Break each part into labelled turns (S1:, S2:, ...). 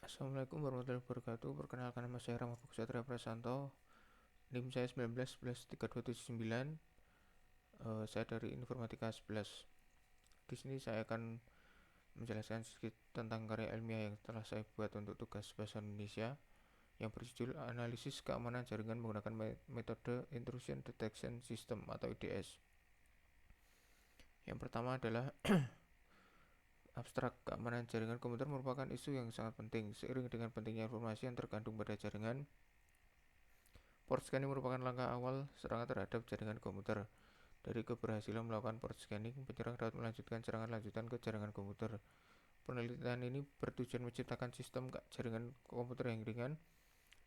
S1: Assalamualaikum warahmatullahi wabarakatuh. Perkenalkan, nama saya Rama Satria Prasanto. NIM saya 19 11 3279. Saya dari Informatika 11. Di sini saya akan menjelaskan sedikit tentang karya ilmiah yang telah saya buat untuk tugas bahasa Indonesia yang berjudul Analisis Keamanan Jaringan Menggunakan Metode Intrusion Detection System atau IDS. Yang pertama adalah abstrak. Keamanan jaringan komputer merupakan isu yang sangat penting. Seiring dengan pentingnya informasi yang terkandung pada jaringan, port scanning merupakan langkah awal serangan terhadap jaringan komputer. Dari keberhasilan melakukan port scanning, penyerang dapat melanjutkan serangan lanjutan ke jaringan komputer. Penelitian ini bertujuan menciptakan sistem jaringan komputer yang ringan,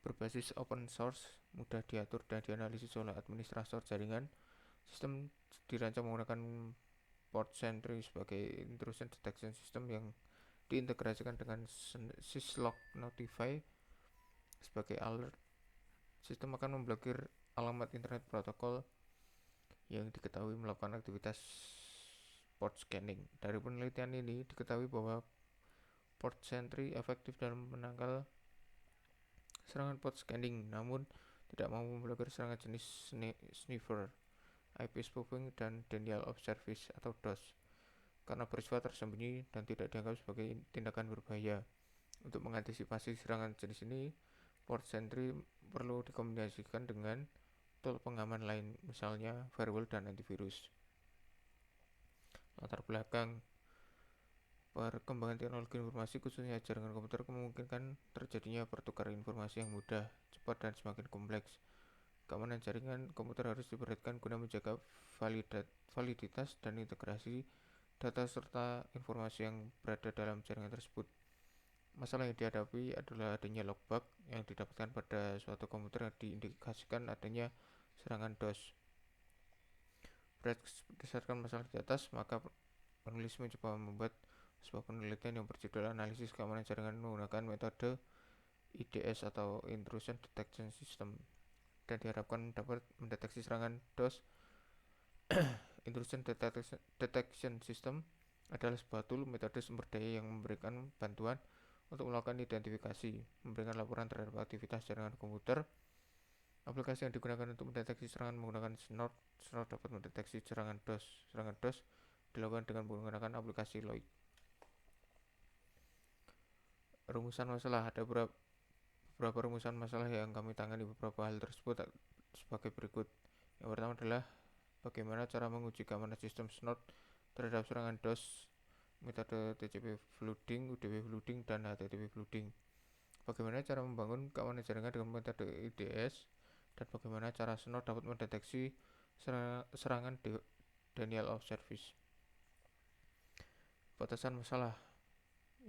S1: berbasis open source, mudah diatur dan dianalisis oleh administrator jaringan. Sistem dirancang menggunakan port sentry sebagai intrusion detection system yang diintegrasikan dengan syslog notify sebagai alert. Sistem akan memblokir alamat internet protokol yang diketahui melakukan aktivitas port scanning. Dari penelitian ini diketahui bahwa port sentry efektif dalam menangkal serangan port scanning, namun tidak mampu memblokir serangan jenis sniffer, IP spoofing, dan denial of service atau DOS karena bersifat tersembunyi dan tidak dianggap sebagai tindakan berbahaya. Untuk mengantisipasi serangan jenis ini, port sentry perlu dikombinasikan dengan tool pengaman lain, misalnya firewall dan antivirus. Latar belakang: perkembangan teknologi informasi khususnya jaringan komputer memungkinkan terjadinya pertukaran informasi yang mudah, cepat, dan semakin kompleks. Keamanan jaringan komputer harus diperhatikan guna menjaga validitas dan integrasi data serta informasi yang berada dalam jaringan tersebut. Masalah yang dihadapi adalah adanya logbug yang didapatkan pada suatu komputer yang diindikasikan adanya serangan DOS. Berdasarkan masalah di atas, maka penulis mencoba membuat sebuah penelitian yang berjudul Analisis Keamanan Jaringan Menggunakan Metode IDS atau Intrusion Detection System, dan diharapkan dapat mendeteksi serangan DOS. Intrusion Detection System adalah sebuah tool metode sumber daya yang memberikan bantuan untuk melakukan identifikasi, memberikan laporan terhadap aktivitas jaringan komputer. Aplikasi yang digunakan untuk mendeteksi serangan menggunakan Snort. Snort dapat mendeteksi serangan DOS. Serangan DOS dilakukan dengan menggunakan aplikasi Lloyd. Rumusan masalah: ada beberapa rumusan masalah yang kami tangani beberapa hal tersebut sebagai berikut. Yang pertama adalah bagaimana cara menguji keamanan sistem Snort terhadap serangan DOS, metode TCP flooding, UDP flooding, dan HTTP flooding. Bagaimana cara membangun keamanan jaringan dengan metode IDS, dan bagaimana cara Snort dapat mendeteksi serangan denial of service. Batasan masalah: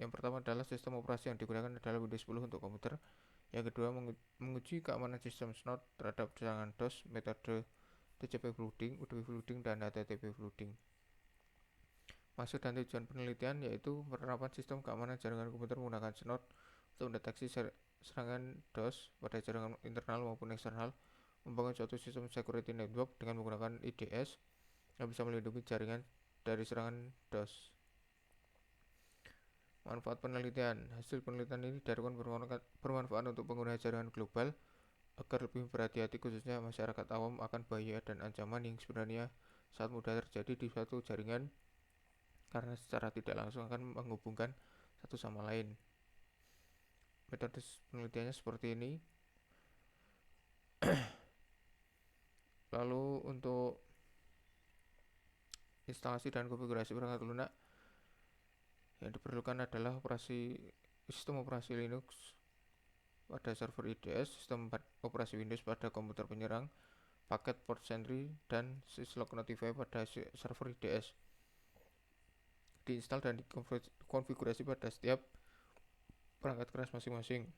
S1: yang pertama adalah sistem operasi yang digunakan adalah Windows 10 untuk komputer. Yang kedua, menguji keamanan sistem Snort terhadap serangan DOS, metode TCP flooding, UDP flooding, dan HTTP flooding. Maksud dan tujuan penelitian yaitu penerapan sistem keamanan jaringan komputer menggunakan Snort untuk mendeteksi serangan DOS pada jaringan internal maupun eksternal, membangun suatu sistem security network dengan menggunakan IDS yang bisa melindungi jaringan dari serangan DOS. Manfaat penelitian: hasil penelitian ini diharapkan bermanfaat untuk pengguna jaringan global agar lebih berhati-hati, khususnya masyarakat awam, akan bahaya dan ancaman yang sebenarnya sangat mudah terjadi di suatu jaringan karena secara tidak langsung akan menghubungkan satu sama lain. Metode penelitiannya seperti ini. Lalu untuk instalasi dan konfigurasi perangkat lunak, yang diperlukan adalah sistem operasi Linux pada server IDS, sistem operasi Windows pada komputer penyerang, paket port sentry, dan syslog notify pada server IDS. Diinstal dan dikonfigurasi pada setiap perangkat keras masing-masing.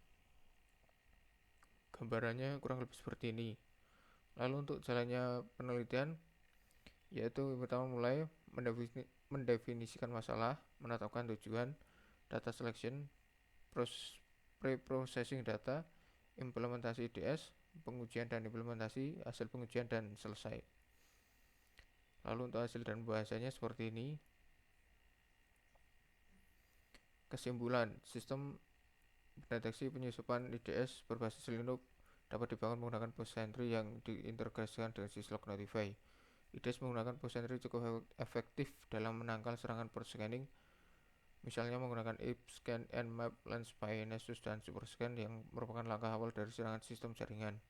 S1: Gambarannya kurang lebih seperti ini. Lalu untuk jalannya penelitian, yaitu pertama mulai mendefinisikan masalah, menetapkan tujuan, data selection, pre-processing data, implementasi IDS, pengujian dan implementasi, hasil pengujian, dan selesai. Lalu untuk hasil dan bahasanya seperti ini. Kesimpulan: sistem Deteksi penyusupan IDS berbasis Linux dapat dibangun menggunakan Post Sentry yang diintegrasikan dengan syslog Notify. IDS menggunakan Post Sentry cukup efektif dalam menangkal serangan port scanning, misalnya menggunakan IP scan, nmap, lensspy, nessus, dan superscan yang merupakan langkah awal dari serangan sistem jaringan.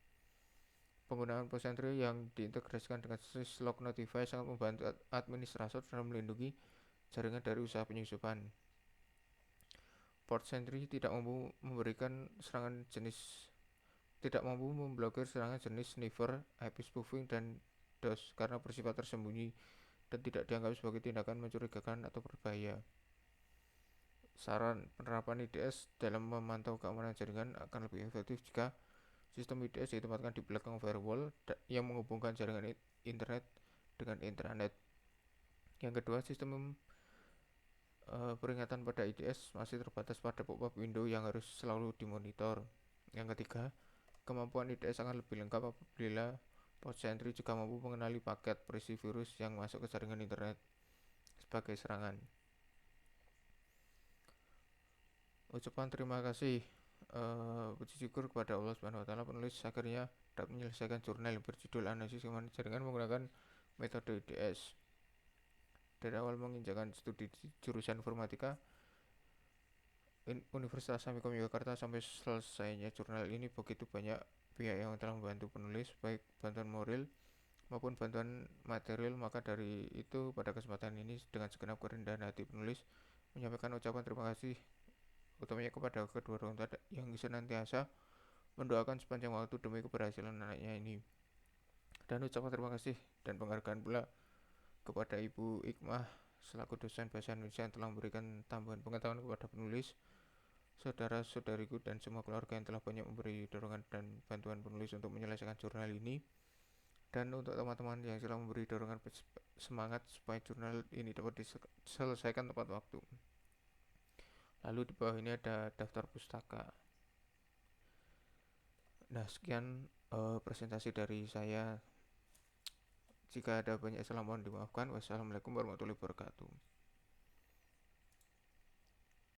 S1: Penggunaan Post Sentry yang diintegrasikan dengan syslog Notify sangat membantu administrator dalam melindungi jaringan dari usaha penyusupan. Port Sentry tidak mampu memblokir serangan jenis sniffer, IP spoofing, dan DOS karena bersifat tersembunyi dan tidak dianggap sebagai tindakan mencurigakan atau berbahaya. Saran, penerapan IDS dalam memantau keamanan jaringan akan lebih efektif jika sistem IDS ditempatkan di belakang firewall yang menghubungkan jaringan internet dengan intranet. Yang kedua, sistem peringatan pada IDS masih terbatas pada pop-up window yang harus selalu dimonitor. Yang ketiga, kemampuan IDS akan lebih lengkap apabila Post Sentry juga mampu mengenali paket berisi virus yang masuk ke jaringan internet sebagai serangan. Ucapan terima kasih, puji syukur kepada Allah Subhanahu wa taala, penulis akhirnya dapat menyelesaikan jurnal yang berjudul Analisis Keamanan Jaringan menggunakan metode IDS. Dari awal menginjakan studi jurusan informatika Universitas Amikom Yogyakarta sampai selesainya jurnal ini, begitu banyak pihak yang telah membantu penulis, baik bantuan moral maupun bantuan material. Maka dari itu, pada kesempatan ini dengan segenap kerendahan hati penulis menyampaikan ucapan terima kasih utamanya kepada kedua orang tua yang senantiasa mendoakan sepanjang waktu demi keberhasilan anaknya ini. Dan ucapan terima kasih dan penghargaan pula kepada Ibu Ikmah selaku dosen bahasa Indonesia yang telah memberikan tambahan pengetahuan kepada penulis, saudara-saudariku, dan semua keluarga yang telah banyak memberi dorongan dan bantuan penulis untuk menyelesaikan jurnal ini, dan untuk teman-teman yang telah memberi dorongan semangat supaya jurnal ini dapat diselesaikan tepat waktu. Lalu di bawah ini ada daftar pustaka. Nah, sekian presentasi dari saya. Jika ada banyak salah mohon dimaafkan. Wassalamualaikum warahmatullahi wabarakatuh.